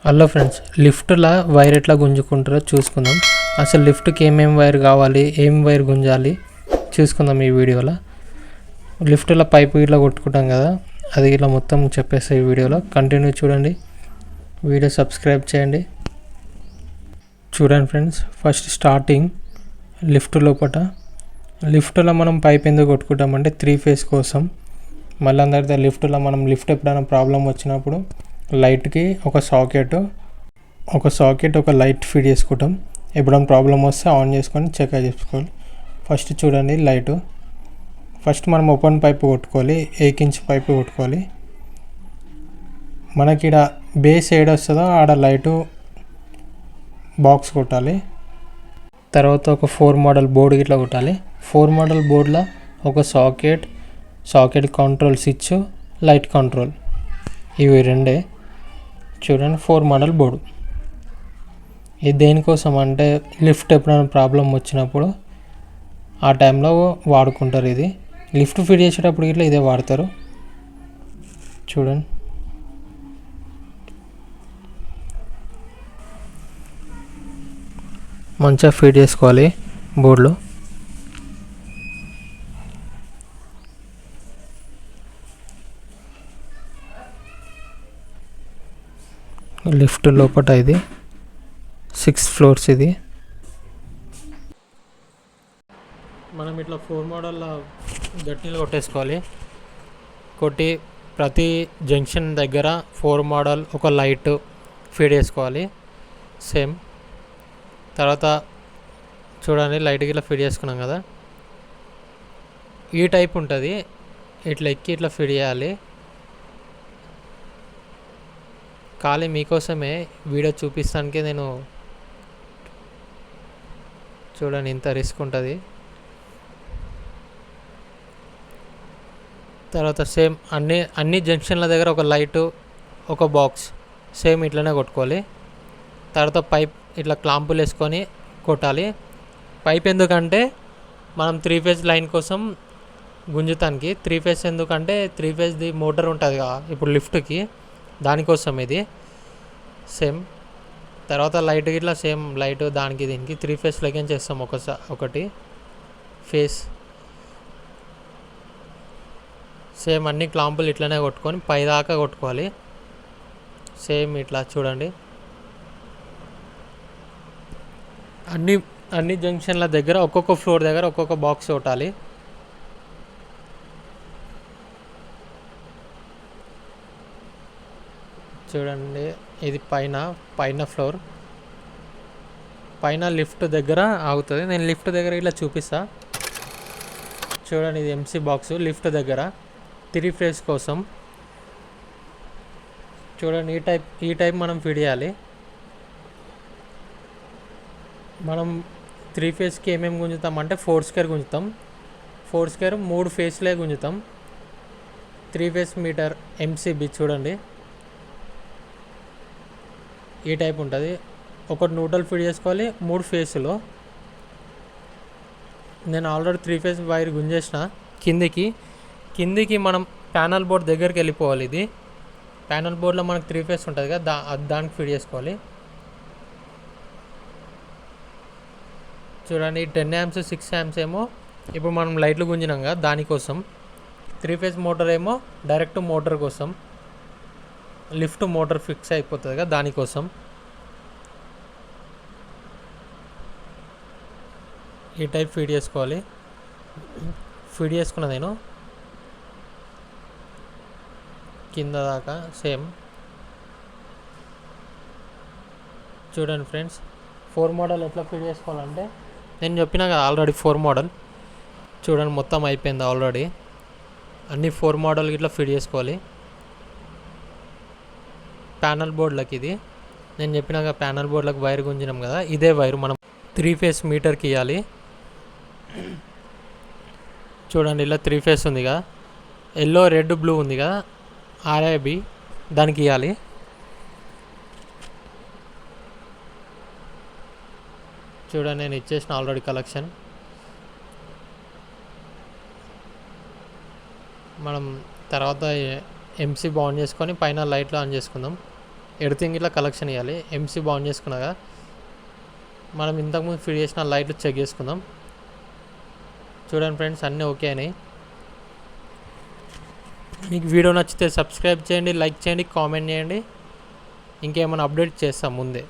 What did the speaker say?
Hello friends, లిఫ్ట్లో wire ఎట్లా గుంజుకుంటారో చూసుకుందాం. అసలు లిఫ్ట్కి ఏమేమి వైర్ కావాలి, ఏం వైర్ గుంజాలి చూసుకుందాం ఈ వీడియోలో. లిఫ్ట్లో పైపు ఇట్లా కొట్టుకుంటాం కదా, అది ఇలా మొత్తం చెప్పేస్తాయి ఈ వీడియోలో. కంటిన్యూ చూడండి, వీడియో సబ్స్క్రైబ్ చేయండి. చూడండి ఫ్రెండ్స్, ఫస్ట్ స్టార్టింగ్ లిఫ్ట్ లిఫ్ట్లో మనం పైప్ ఎందుకు కొట్టుకుంటామంటే 3 ఫేజ్ కోసం. మళ్ళీ అందరితో లిఫ్ట్లో మనం లిఫ్ట్ ఎప్పుడైనా ప్రాబ్లం వచ్చినప్పుడు లైట్కి ఒక సాకెట్ ఒక లైట్ ఫిట్ చేసుకుంటాం. ఎప్పుడైనా ప్రాబ్లం వస్తే ఆన్ చేసుకొని చెక్ చేసుకోవాలి. ఫస్ట్ చూడండి లైటు. ఫస్ట్ మనం ఓపెన్ పైపు కొట్టుకోవాలి, 1 ఇంచ్ పైపు కొట్టుకోవాలి. మనకి ఇక్కడ బేస్ ఏడు వస్తుందో ఆడ లైటు బాక్స్ కొట్టాలి. తర్వాత ఒక 4 మోడల్ బోర్డు ఇట్లా కొట్టాలి. 4 మోడల్ బోర్డులో ఒక socket control switch, light control, ఇవి రెండే. చూడండి 4 మోడల్ బోర్డు. ఇది దేనికోసం అంటే లిఫ్ట్ ఎప్పుడైనా ప్రాబ్లం వచ్చినప్పుడు ఆ టైంలో వాడుకుంటారు. ఇది లిఫ్ట్ ఫిట్ చేసేటప్పుడు ఇట్లా ఇదే వాడతారు. చూడండి, మంచిగా ఫిట్ చేసుకోవాలి బోర్డులో. లిఫ్ట్ లోపల ఇది 6 ఫ్లోర్స్. ఇది మనం ఇట్లా 4 మోడల్ గట్టిలు కొట్టేసుకోవాలి. కొట్టి ప్రతి జంక్షన్ దగ్గర 4 మోడల్ ఒక లైట్ ఫీడ్ చేసుకోవాలి. సేమ్ తర్వాత చూడండి, లైట్కి ఇట్లా ఫీడ్ చేసుకున్నాం కదా, ఈ టైప్ ఉంటుంది. ఇట్లా ఎక్కి ఇట్లా ఫీడ్ చేయాలి. ఖాళీ మీకోసమే వీడియో చూపిస్తానికి నేను. చూడండి, ఇంత రిస్క్ ఉంటుంది. తర్వాత సేమ్ అన్ని జంక్షన్ల దగ్గర ఒక లైటు ఒక బాక్స్ సేమ్ ఇట్లనే కొట్టుకోవాలి. తర్వాత పైప్ ఇట్లా క్లాంపులు వేసుకొని కొట్టాలి. పైప్ ఎందుకంటే మనం 3 ఫేజ్ లైన్ కోసం గుంజుతానికి. 3 ఫేజ్ ఎందుకంటే 3 ఫేజ్ది మోటార్ ఉంటుంది కదా ఇప్పుడు లిఫ్ట్కి, దానికోసం ఇది. సేమ్ తర్వాత లైట్ ఇట్లా సేమ్ లైట్ దానికి దీనికి 3 ఫేజ్ లెక్కన చేస్తాం. ఒకటి ఫేస్ సేమ్ అన్ని క్లాంపులు ఇట్లనే కొట్టుకొని పైదాకా కొట్టుకోవాలి. సేమ్ ఇట్లా చూడండి, అన్ని జంక్షన్ల దగ్గర ఒక్కొక్క ఫ్లోర్ దగ్గర ఒక్కొక్క బాక్స్ కొట్టాలి. చూడండి, ఇది పైన ఫ్లోర్, పైన లిఫ్ట్ దగ్గర ఆగుతుంది. నేను లిఫ్ట్ దగ్గర ఇలా చూపిస్తా. చూడండి, ఇది ఎంసీ బాక్స్ లిఫ్ట్ దగ్గర 3 ఫేజ్ కోసం. చూడండి, ఈ టైప్ మనం ఫిట్ చేయాలి. మనం 3 ఫేజ్కి ఏమేమి గుంజుతాం అంటే 4 స్క్వేర్ గుంజుతాం. 4 స్క్వేర్ 3 ఫేజ్లే గుంజుతాం. 3 ఫేజ్ మీటర్ ఎంసీబీ చూడండి, ఈ టైప్ ఉంటుంది. ఒకటి న్యూట్రల్ ఫిట్ చేసుకోవాలి 3 ఫేజ్లో. నేను ఆల్రెడీ 3 ఫేజ్ వైర్ గుంజేసిన. కిందికి మనం ప్యానల్ బోర్డ్ దగ్గరికి వెళ్ళిపోవాలి. ఇది ప్యానల్ బోర్డ్లో మనకు 3 ఫేజ్ ఉంటుంది కదా, దానికి ఫిట్ చేసుకోవాలి. చూడండి, 10 amps 6 amps ఏమో ఇప్పుడు మనం లైట్లు గుంజినాం కదా దానికోసం. 3 ఫేజ్ మోటార్ ఏమో డైరెక్ట్ మోటార్ కోసం, లిఫ్ట్ మోటార్ ఫిక్స్ అయిపోతుంది కదా దానికోసం. ఈ టైప్ ఫీడ్ చేసుకోవాలి. ఫీడ్ చేసుకున్నా నేను కింద దాకా సేమ్. చూడండి ఫ్రెండ్స్, 4 మోడల్ ఎట్లా ఫీడ్ చేసుకోవాలంటే నేను చెప్పినా కదా ఆల్రెడీ 4 మోడల్. చూడండి, మొత్తం అయిపోయింది ఆల్రెడీ. అన్ని 4 మోడల్ ఇట్లా ఫీడ్ చేసుకోవాలి ప్యానల్ బోర్డులకి. ఇది నేను చెప్పినాక ప్యానల్ బోర్డులకు వైర్ గుంజినాం కదా, ఇదే వైర్ మనం 3 ఫేజ్ మీటర్కి ఇవ్వాలి. చూడండి, ఇలా 3 ఫేజ్ ఉంది కదా, ఎల్లో రెడ్ బ్లూ ఉంది కదా, ఆర్ఐబి దానికి ఇవ్వాలి. చూడండి, నేను ఇచ్చేసిన ఆల్రెడీ కలెక్షన్. మనం తర్వాత ఎంసీ ఆన్ చేసుకొని పైన లైట్లు ఆన్ చేసుకుందాం. ఎడిటింగ్ ఇట్లా కలెక్షన్ ఇవ్వాలి. ఎంసీ బాన్ చేసుకున్నాక మనం ఇంతకుముందు ఫిట్ చేసిన లైట్లు చెక్ చేసుకుందాం. చూడండి ఫ్రెండ్స్, అన్నీ ఓకే అని. మీకు వీడియో నచ్చితే సబ్స్క్రైబ్ చేయండి, లైక్ చేయండి, కామెంట్ చేయండి. ఇంకేమైనా అప్డేట్ చేస్తాం ముందే.